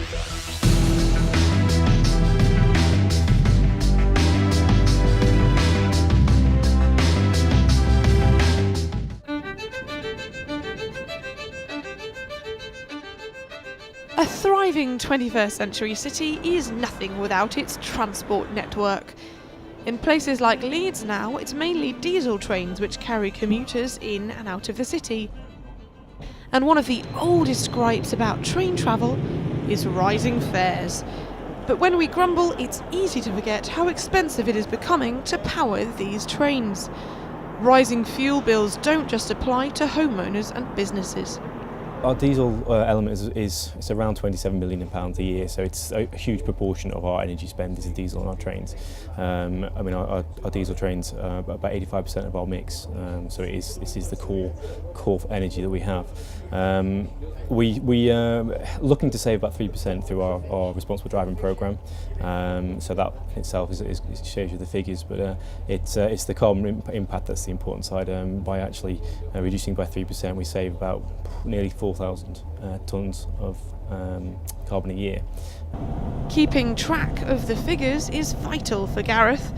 A thriving 21st century city is nothing without its transport network. In places like Leeds now, it's mainly diesel trains which carry commuters in and out of the city. And one of the oldest gripes about train travel is rising fares. But when we grumble, it's easy to forget how expensive it is becoming to power these trains. Rising fuel bills don't just apply to homeowners and businesses. Our diesel element is it's around £27 million a year, so it's a huge proportion of our energy spend is diesel on our trains. Our diesel trains are about 85% of our mix, so this is the core energy that we have. We are looking to save about 3% through our responsible driving programme, so that in itself shows you the figures, but it's the carbon impact that's the important side. By actually reducing by 3%, we save about nearly 4,000 tonnes of carbon a year. Keeping track of the figures is vital for Gareth.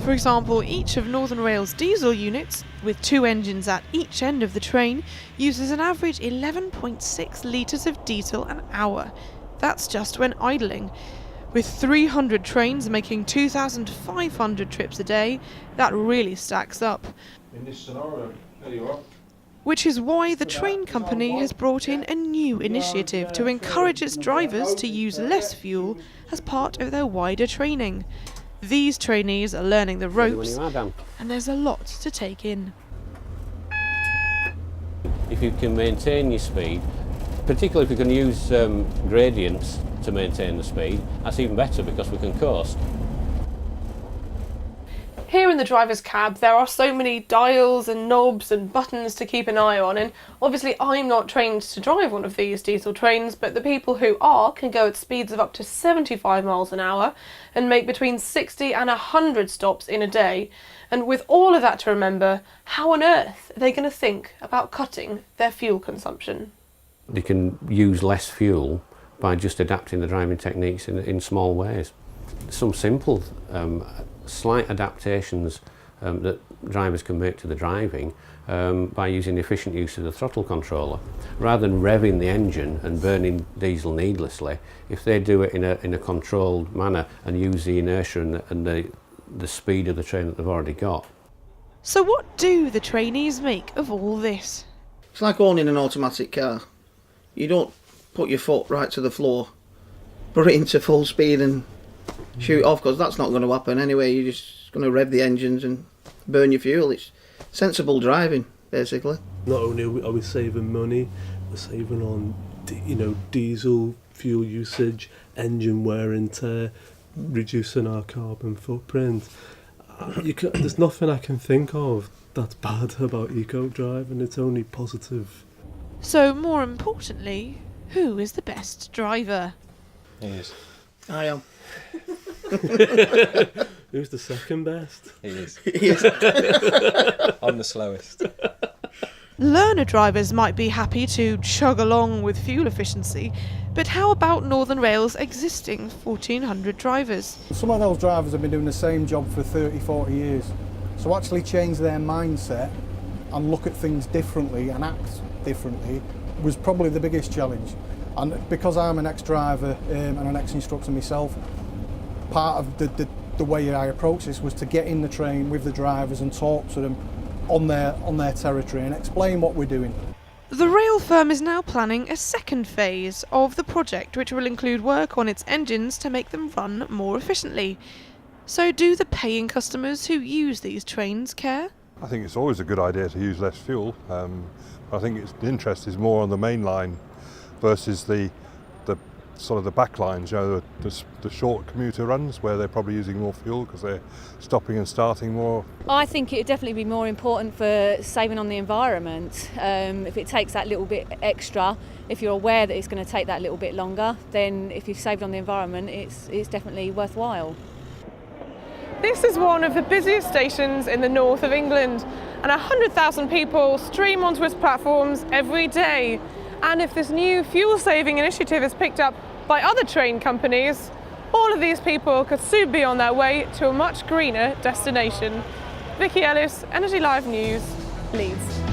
For example, each of Northern Rail's diesel units, with 2 engines at each end of the train, uses an average 11.6 litres of diesel an hour. That's just when idling. With 300 trains making 2,500 trips a day, that really stacks up. In this scenario, there you are. Which is why the train company has brought in a new initiative to encourage its drivers to use less fuel as part of their wider training. These trainees are learning the ropes, and there's a lot to take in. If you can maintain your speed, particularly if you can use gradients to maintain the speed, that's even better because we can coast. Here in the driver's cab there are so many dials and knobs and buttons to keep an eye on, and obviously I'm not trained to drive one of these diesel trains, but the people who are can go at speeds of up to 75 miles an hour and make between 60 and 100 stops in a day. And with all of that to remember, how on earth are they going to think about cutting their fuel consumption? They can use less fuel by just adapting the driving techniques in small ways. Some simple slight adaptations that drivers can make to the driving by using the efficient use of the throttle controller. Rather than revving the engine and burning diesel needlessly, if they do it in a controlled manner and use the inertia and the speed of the train that they've already got. So what do the trainees make of all this? It's like owning an automatic car. You don't put your foot right to the floor, put it into full speed and shoot off, because that's not going to happen anyway. You're just going to rev the engines and burn your fuel. It's sensible driving, basically. Not only are we saving money, we're saving on diesel fuel usage, engine wear and tear, reducing our carbon footprint. There's nothing I can think of that's bad about eco-driving. It's only positive. So more importantly, who is the best driver? Yes. I am. Who's the second best? He is. Yes. I'm the slowest. Learner drivers might be happy to chug along with fuel efficiency, but how about Northern Rail's existing 1,400 drivers? Some of those drivers have been doing the same job for 30, 40 years. So actually change their mindset and look at things differently and act differently was probably the biggest challenge. And because I'm an ex-driver and an ex-instructor myself, part of the way I approached this was to get in the train with the drivers and talk to them on their territory and explain what we're doing. The rail firm is now planning a second phase of the project, which will include work on its engines to make them run more efficiently. So do the paying customers who use these trains care? I think it's always a good idea to use less fuel. I think the interest is more on the main line versus the sort of the back lines, the short commuter runs where they're probably using more fuel because they're stopping and starting more. I think it would definitely be more important for saving on the environment. If it takes that little bit extra, if you're aware that it's going to take that little bit longer, then if you've saved on the environment, it's definitely worthwhile. This is one of the busiest stations in the north of England, and 100,000 people stream onto its platforms every day. And if this new fuel-saving initiative is picked up by other train companies, all of these people could soon be on their way to a much greener destination. Vicky Ellis, Energy Live News, Leeds.